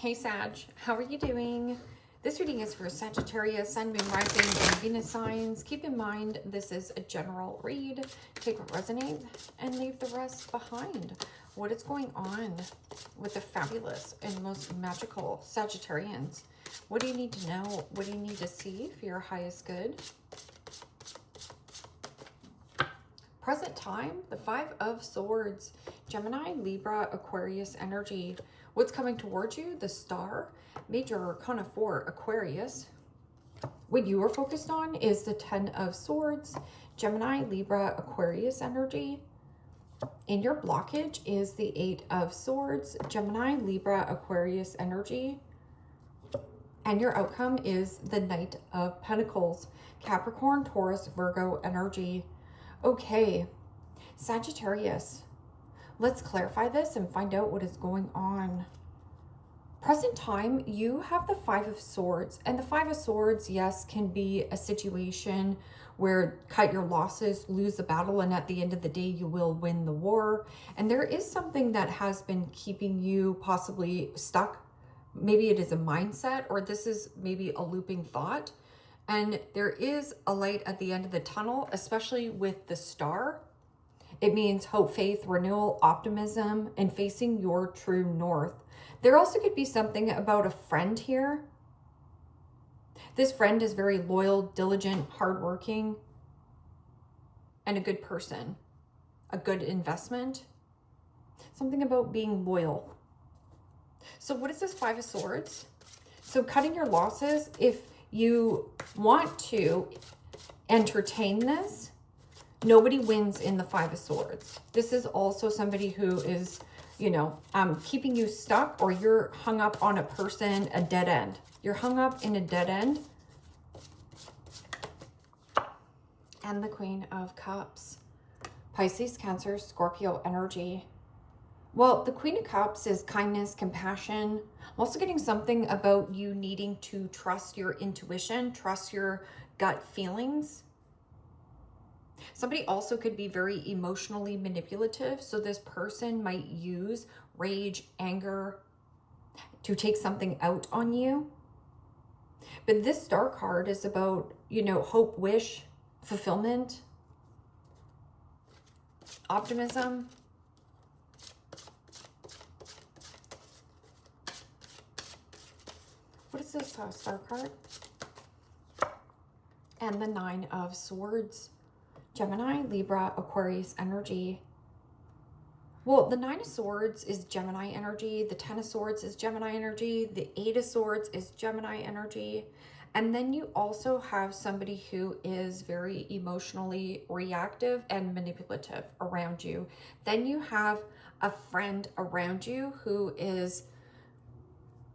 Hey Sag, how are you doing? This reading is for Sagittarius, Sun, Moon, Rising, and Venus signs. Keep in mind, this is a general read. Take what resonates and leave the rest behind. What is going on with the fabulous and most magical Sagittarians? What do you need to know? What do you need to see for your highest good? Present time, the Five of Swords, Gemini, Libra, Aquarius energy. What's coming towards you? The Star, Major Arcana 4, Aquarius. What you are focused on is the Ten of Swords, Gemini, Libra, Aquarius energy. And your blockage is the Eight of Swords, Gemini, Libra, Aquarius energy. And your outcome is the Knight of Pentacles, Capricorn, Taurus, Virgo energy. Okay, Sagittarius, let's clarify this and find out what is going on. Present time, you have the Five of Swords, and the Five of Swords, yes, can be a situation where cut your losses, lose the battle, and at the end of the day, you will win the war. And there is something that has been keeping you possibly stuck. Maybe it is a mindset, or this is maybe a looping thought. And there is a light at the end of the tunnel, especially with the Star. It means hope, faith, renewal, optimism, and facing your true north. There also could be something about a friend here. This friend is very loyal, diligent, hardworking, and a good person, a good investment. Something about being loyal. So what is this Five of Swords? So cutting your losses, if you want to entertain this, nobody wins in the Five of Swords. This is also somebody who is, you know, keeping you stuck, or you're hung up on a person, a dead end. You're hung up in a dead end. And the Queen of Cups. Pisces, Cancer, Scorpio energy. Well, the Queen of Cups is kindness, compassion. I'm also getting something about you needing to trust your intuition, trust your gut feelings. Somebody also could be very emotionally manipulative. So this person might use rage, anger to take something out on you. But this Star card is about, you know, hope, wish, fulfillment, optimism. What is this Star card? And the Nine of Swords. Gemini, Libra, Aquarius energy. Well, the Nine of Swords is Gemini energy. The Ten of Swords is Gemini energy. The Eight of Swords is Gemini energy. And then you also have somebody who is very emotionally reactive and manipulative around you. Then you have a friend around you who is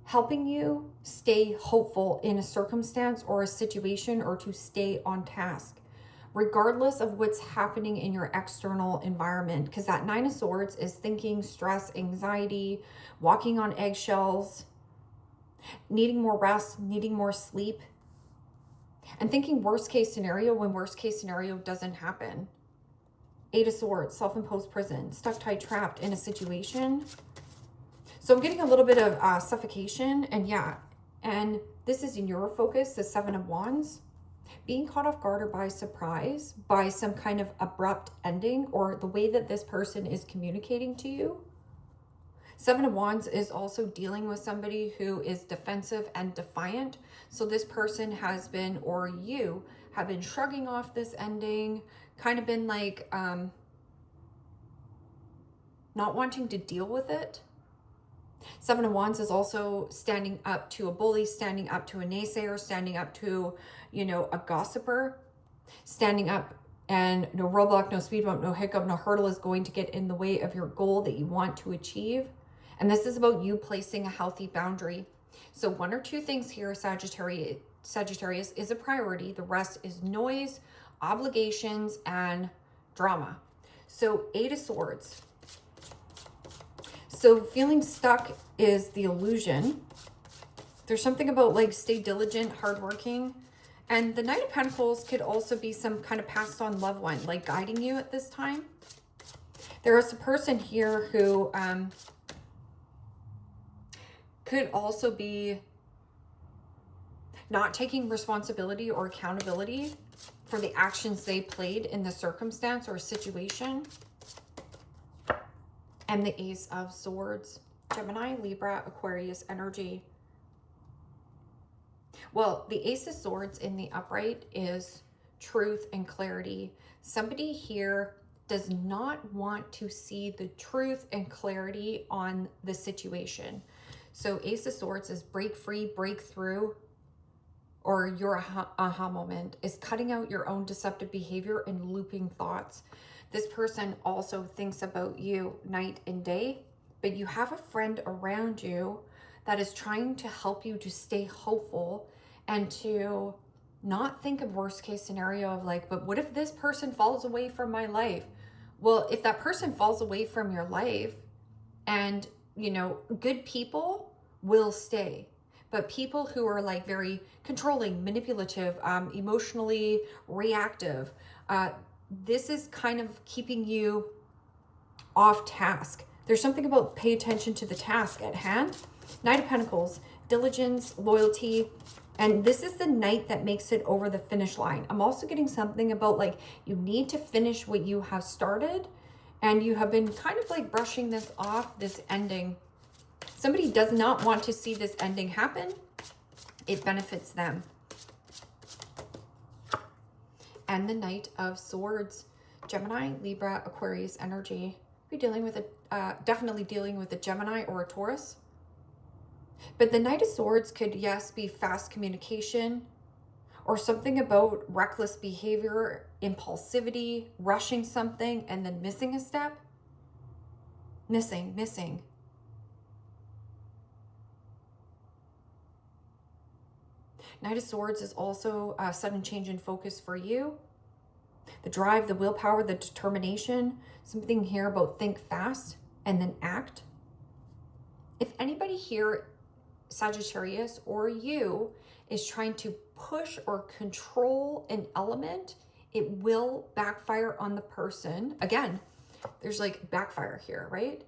helping you stay hopeful in a circumstance or a situation, or to stay on task, regardless of what's happening in your external environment. Because that Nine of Swords is thinking, stress, anxiety, walking on eggshells, needing more rest, needing more sleep, and thinking worst case scenario when worst case scenario doesn't happen. Eight of Swords, self-imposed prison, stuck, tied, trapped in a situation. So I'm getting a little bit of suffocation, and yeah, and this is in your focus, the Seven of Wands. Being caught off guard or by surprise by some kind of abrupt ending, or the way that this person is communicating to you. Seven of Wands is also dealing with somebody who is defensive and defiant. So this person has been, or you have been, shrugging off this ending, kind of been like not wanting to deal with it. Seven of Wands is also standing up to a bully, standing up to a naysayer, standing up to, you know, a gossiper, standing up, and no roadblock, no speed bump, no hiccup, no hurdle is going to get in the way of your goal that you want to achieve. And this is about you placing a healthy boundary. So one or two things here, Sagittarius, is a priority. The rest is noise, obligations, and drama. So Eight of Swords. So feeling stuck is the illusion. There's something about like stay diligent, hardworking. And the Knight of Pentacles could also be some kind of passed on loved one, like guiding you at this time. There is a person here who could also be not taking responsibility or accountability for the actions they played in the circumstance or situation. And the Ace of Swords, Gemini, Libra, Aquarius energy. Well, the Ace of Swords in the upright is truth and clarity. Somebody here does not want to see the truth and clarity on the situation. So Ace of Swords is break free, breakthrough, or your aha moment is cutting out your own deceptive behavior and looping thoughts. This person also thinks about you night and day, but you have a friend around you that is trying to help you to stay hopeful and to not think of worst case scenario of like, but what if this person falls away from my life? Well, if that person falls away from your life, and you know, good people will stay, but people who are like very controlling, manipulative, emotionally reactive, this is kind of keeping you off task. There's something about pay attention to the task at hand. Knight of Pentacles, diligence, loyalty, and this is the knight that makes it over the finish line. I'm also getting something about like you need to finish what you have started, and you have been kind of like brushing this off, this ending. Somebody does not want to see this ending happen. It benefits them. And the Knight of Swords, Gemini, Libra, Aquarius energy. We're dealing with definitely dealing with a Gemini or a Taurus. But the Knight of Swords could, yes, be fast communication or something about reckless behavior, impulsivity, rushing something, and then missing a step. Missing. Knight of Swords is also a sudden change in focus for you. The drive, the willpower, the determination. Something here about think fast and then act. If anybody here, Sagittarius or you, is trying to push or control an element, it will backfire on the person. Again, there's like backfire here, right?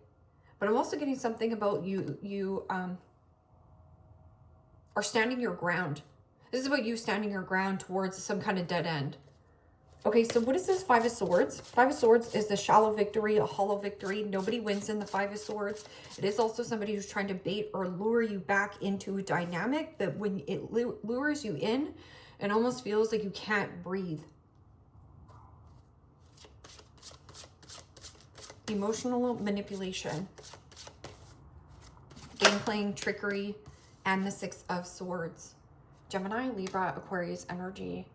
But I'm also getting something about you are standing your ground. This is about you standing your ground towards some kind of dead end. Okay, so what is this Five of Swords? Five of Swords is the shallow victory, a hollow victory. Nobody wins in the Five of Swords. It is also somebody who's trying to bait or lure you back into a dynamic that when it lures you in, it almost feels like you can't breathe. Emotional manipulation, game playing, trickery, and the Six of Swords. Gemini, Libra, Aquarius energy.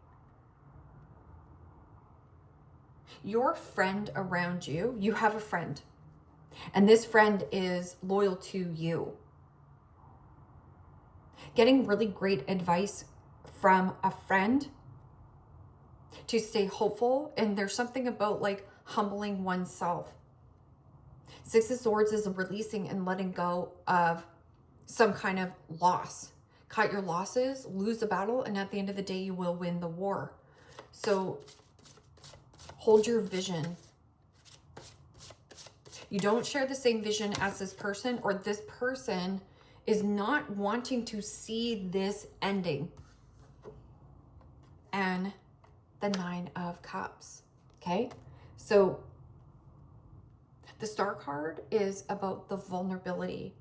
Your friend around you, you have a friend, and this friend is loyal to you. Getting really great advice from a friend to stay hopeful, and there's something about like humbling oneself. Six of Swords is releasing and letting go of some kind of loss. Cut your losses, lose the battle, and at the end of the day, you will win the war. So hold your vision. You don't share the same vision as this person, or this person is not wanting to see this ending. And the Nine of Cups. Okay, so the Star card is about the vulnerability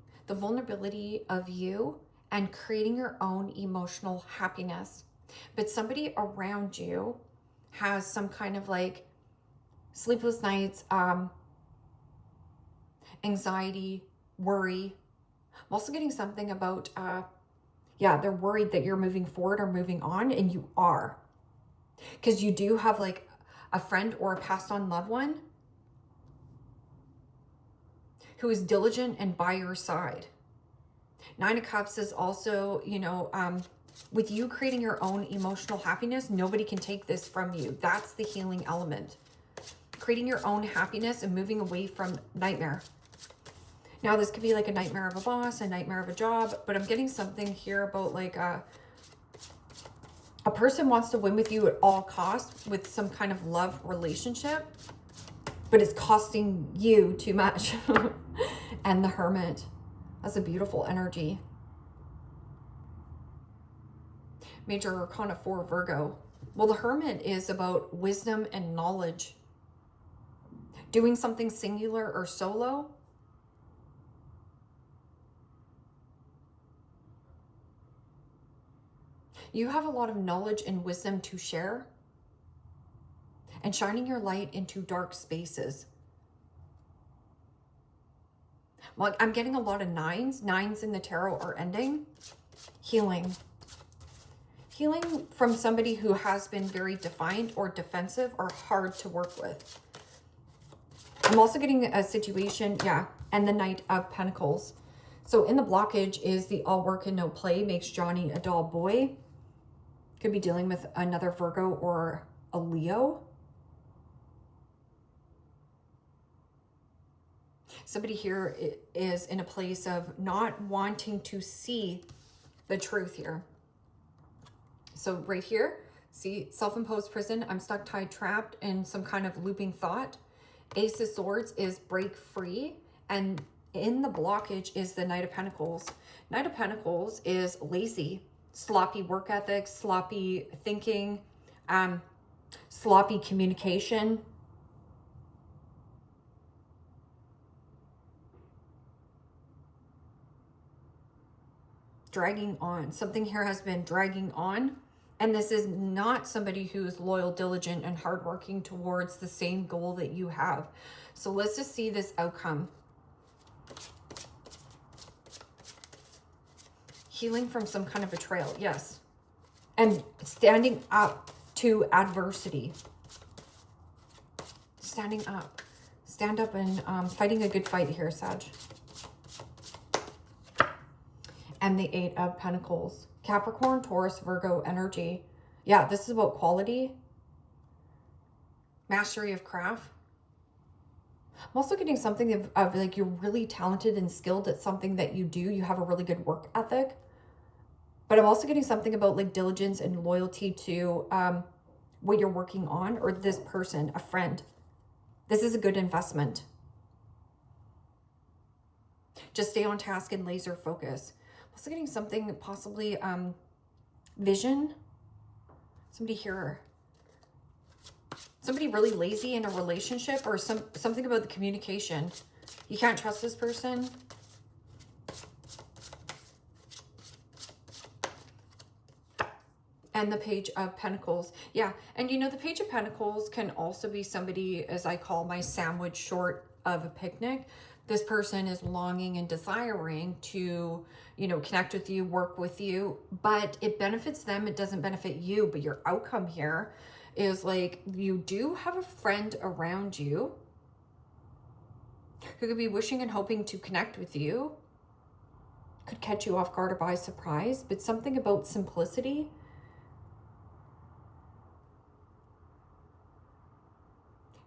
of you and creating your own emotional happiness. But somebody around you has some kind of like sleepless nights, anxiety, worry. I'm also getting something about, they're worried that you're moving forward or moving on, and you are. Because you do have like a friend or a passed on loved one who is diligent and by your side. Nine of Cups is also, with you creating your own emotional happiness, nobody can take this from you. That's the healing element. Creating your own happiness and moving away from nightmare. Now, this could be like a nightmare of a boss, a nightmare of a job, but I'm getting something here about like a person wants to win with you at all costs with some kind of love relationship, but it's costing you too much. And the Hermit. That's a beautiful energy. Major Arcana 4, Virgo. Well, the Hermit is about wisdom and knowledge. Doing something singular or solo. You have a lot of knowledge and wisdom to share. And shining your light into dark spaces. Well, I'm getting a lot of nines. Nines in the tarot are ending. Healing. Healing from somebody who has been very defiant or defensive or hard to work with. I'm also getting a situation, yeah, and the Knight of Pentacles. So in the blockage is the all work and no play makes Johnny a dull boy. Could be dealing with another Virgo or a Leo. Somebody here is in a place of not wanting to see the truth here. So right here, see, self-imposed prison. I'm stuck, tied, trapped in some kind of looping thought. Ace of Swords is break free. And in the blockage is the Knight of Pentacles. Knight of Pentacles is lazy, sloppy work ethic, sloppy thinking, sloppy communication. Dragging on. Something here has been dragging on. And this is not somebody who is loyal, diligent, and hardworking towards the same goal that you have. So let's just see this outcome. Healing from some kind of betrayal. Yes. And standing up to adversity. Standing up. Stand up and fighting a good fight here, Sag. And the Eight of Pentacles. Capricorn, Taurus, Virgo energy. Yeah, this is about quality. Mastery of craft. I'm also getting something of like you're really talented and skilled at something that you do. You have a really good work ethic. But I'm also getting something about like diligence and loyalty to what you're working on or this person, a friend. This is a good investment. Just stay on task and laser focus. Also getting something possibly vision. Somebody here. Somebody really lazy in a relationship or something about the communication. You can't trust this person. And the Page of Pentacles. Yeah, and you know the Page of Pentacles can also be somebody, as I call my sandwich short of a picnic. This person is longing and desiring to, you know, connect with you, work with you, but it benefits them. It doesn't benefit you, but your outcome here is like you do have a friend around you who could be wishing and hoping to connect with you, could catch you off guard or by surprise, but something about simplicity.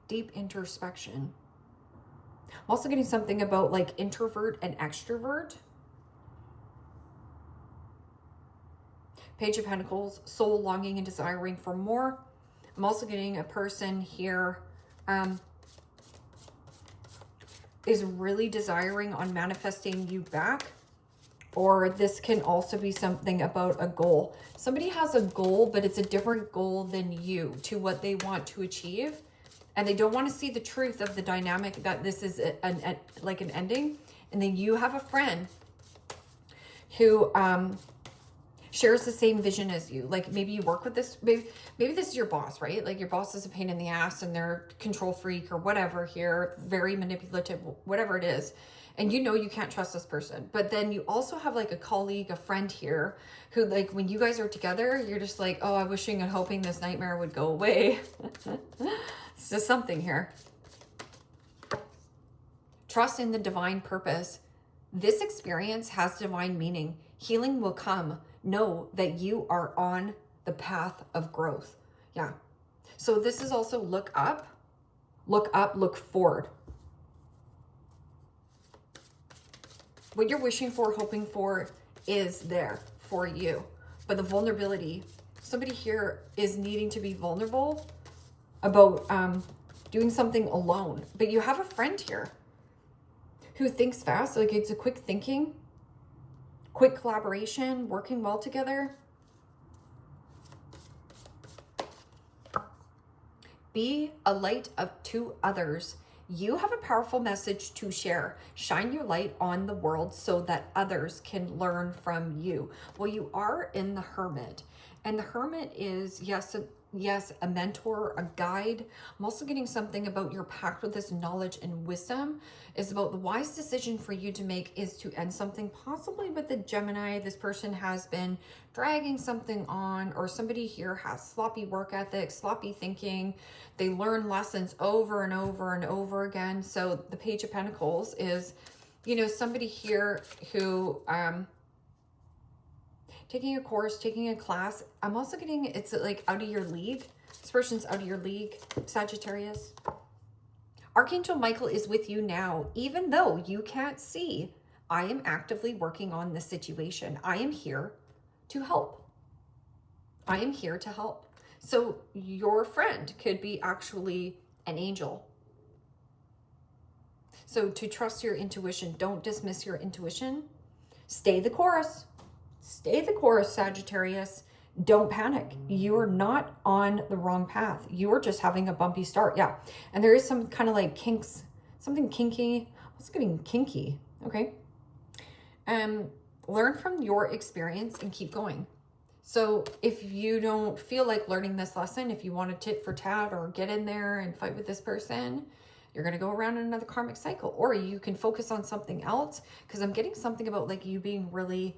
Deep introspection. I'm also getting something about like introvert and extrovert. Page of Pentacles, soul longing and desiring for more. I'm also getting a person here is really desiring on manifesting you back. Or this can also be something about a goal. Somebody has a goal, but it's a different goal than you to what they want to achieve. And they don't want to see the truth of the dynamic that this is like an ending. And then you have a friend who shares the same vision as you. Like maybe you work with this, maybe this is your boss, right? Like your boss is a pain in the ass and they're control freak or whatever here, very manipulative, whatever it is. And you know you can't trust this person. But then you also have like a colleague, a friend here who like when you guys are together, you're just like, oh, I'm wishing and hoping this nightmare would go away. So something here. Trust in the divine purpose. This experience has divine meaning. Healing will come. Know that you are on the path of growth. Yeah. So this is also look up, look forward. What you're wishing for, hoping for is there for you. But the vulnerability, somebody here is needing to be vulnerable about doing something alone. But you have a friend here who thinks fast. Like it's a quick thinking, quick collaboration, working well together. Be a light to others. You have a powerful message to share. Shine your light on the world so that others can learn from you. Well, you are in the Hermit. And the Hermit is, yes, a mentor, a guide. I'm also getting something about your pact with this knowledge and wisdom is about the wise decision for you to make is to end something, possibly with the Gemini. This person has been dragging something on, or somebody here has sloppy work ethic, sloppy thinking. They learn lessons over and over and over again. So the Page of Pentacles is, you know, somebody here who, taking a course, taking a class. I'm also getting, it's like out of your league. This person's out of your league, Sagittarius. Archangel Michael is with you now. Even though you can't see, I am actively working on this situation. I am here to help. I am here to help. So your friend could be actually an angel. So to trust your intuition, don't dismiss your intuition. Stay the course. Stay the course, Sagittarius. Don't panic. You are not on the wrong path. You are just having a bumpy start. Yeah. And there is some kind of like kinks, something kinky. What's getting kinky? Okay. Learn from your experience and keep going. So if you don't feel like learning this lesson, if you want to tit for tat or get in there and fight with this person, you're going to go around in another karmic cycle. Or you can focus on something else, because I'm getting something about like you being really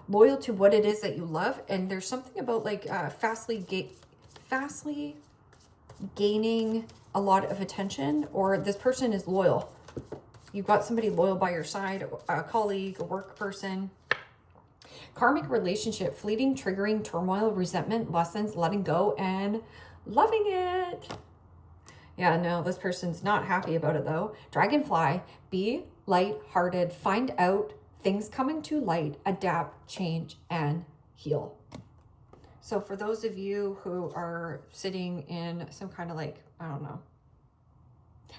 loyal to what it is that you love. And there's something about like fastly gaining a lot of attention, or this person is loyal. You've got somebody loyal by your side, a colleague, a work person. Karmic relationship, fleeting, triggering, turmoil, resentment, lessons, letting go, and loving it. Yeah, no, this person's not happy about it though. Dragonfly, be light-hearted, find out things coming to light, adapt, change, and heal. So for those of you who are sitting in some kind of like, I don't know,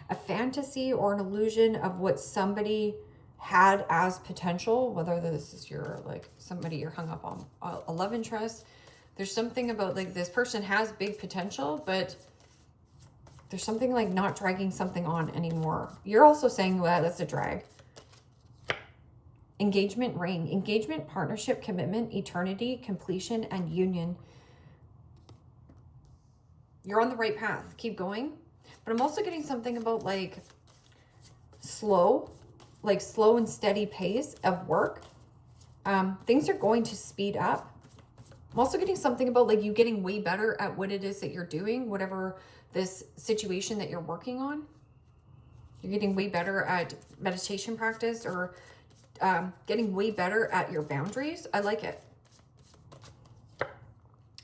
a fantasy or an illusion of what somebody had as potential, whether this is your like somebody you're hung up on a love interest, there's something about like this person has big potential, but there's something like not dragging something on anymore. You're also saying, well, that's a drag. Engagement ring, engagement, partnership, commitment, eternity, completion, and union. You're on the right path. Keep going. But I'm also getting something about like slow and steady pace of work. Things are going to speed up. I'm also getting something about like you getting way better at what it is that you're doing, whatever this situation that you're working on. You're getting way better at meditation practice, or getting way better at your boundaries. I like it.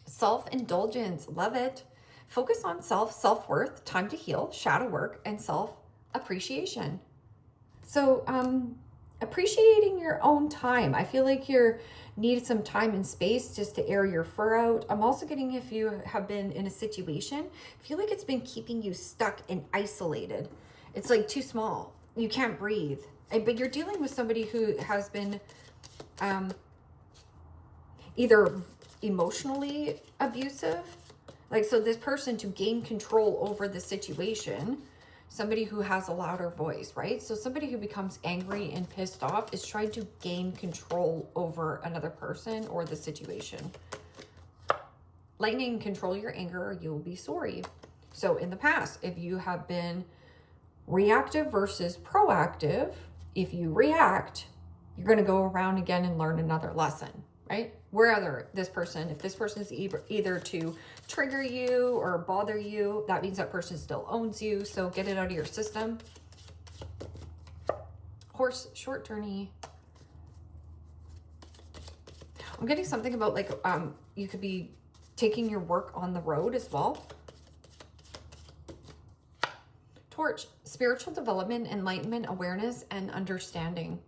Self-indulgence, love it. Focus on self-worth, time to heal, shadow work, and self-appreciation. So appreciating your own time. I feel like you need some time and space just to air your fur out. I'm also getting, if you have been in a situation, I feel like it's been keeping you stuck and isolated. It's like too small. You can't breathe. But you're dealing with somebody who has been either emotionally abusive, like, so this person, to gain control over the situation, somebody who has a louder voice, right? So somebody who becomes angry and pissed off is trying to gain control over another person or the situation. Lightning, control your anger or you'll be sorry. So in the past, if you have been reactive versus proactive, if you react, you're going to go around again and learn another lesson, right? Wherever this person, if this person is either to trigger you or bother you, that means that person still owns you. So get it out of your system. Horse, short journey. I'm getting something about like, you could be taking your work on the road as well. Torch, spiritual development, enlightenment, awareness, and understanding.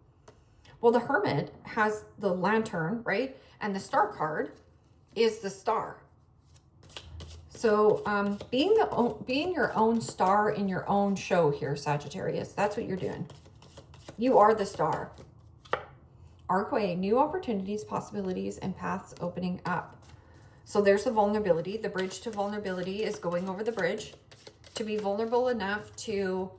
Well, the Hermit has the lantern, right? And the star card is the star. So being your own star in your own show here, Sagittarius, that's what you're doing. You are the star. Archway, new opportunities, possibilities, and paths opening up. So there's the vulnerability. The bridge to vulnerability is going over the bridge to be vulnerable enough to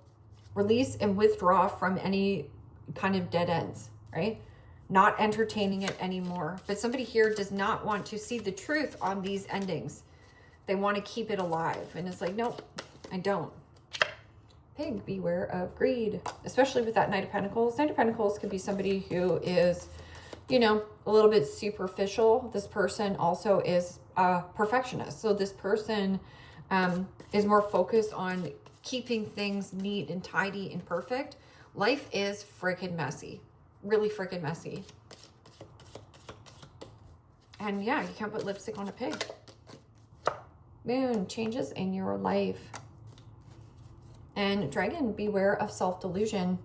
release and withdraw from any kind of dead ends, right? Not entertaining it anymore. But somebody here does not want to see the truth on these endings. They want to keep it alive. And it's like, nope, I don't. Pig, beware of greed, especially with that Knight of Pentacles. Knight of Pentacles could be somebody who is, you know, a little bit superficial. This person also is a perfectionist. So this person is more focused on keeping things neat and tidy and perfect. Life is freaking messy. Really freaking messy. And yeah, you can't put lipstick on a pig. Moon, changes in your life. And dragon, beware of self-delusion.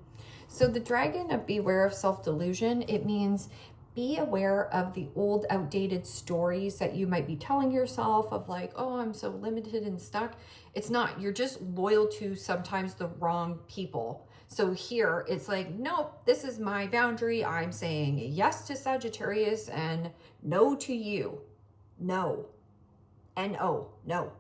So the dragon of beware of self-delusion, it means be aware of the old outdated stories that you might be telling yourself of like, oh, I'm so limited and stuck. It's not, you're just loyal to sometimes the wrong people. So here it's like, nope, this is my boundary. I'm saying yes to Sagittarius and no to you. No. N-O, no.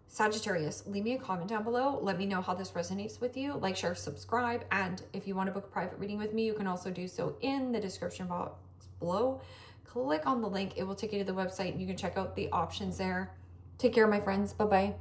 Sagittarius, leave me a comment down below. Let me know how this resonates with you. Like, share, subscribe. And if you want to book a private reading with me, you can also do so in the description box below. Click on the link. It will take you to the website and you can check out the options there. Take care, my friends. Bye-bye.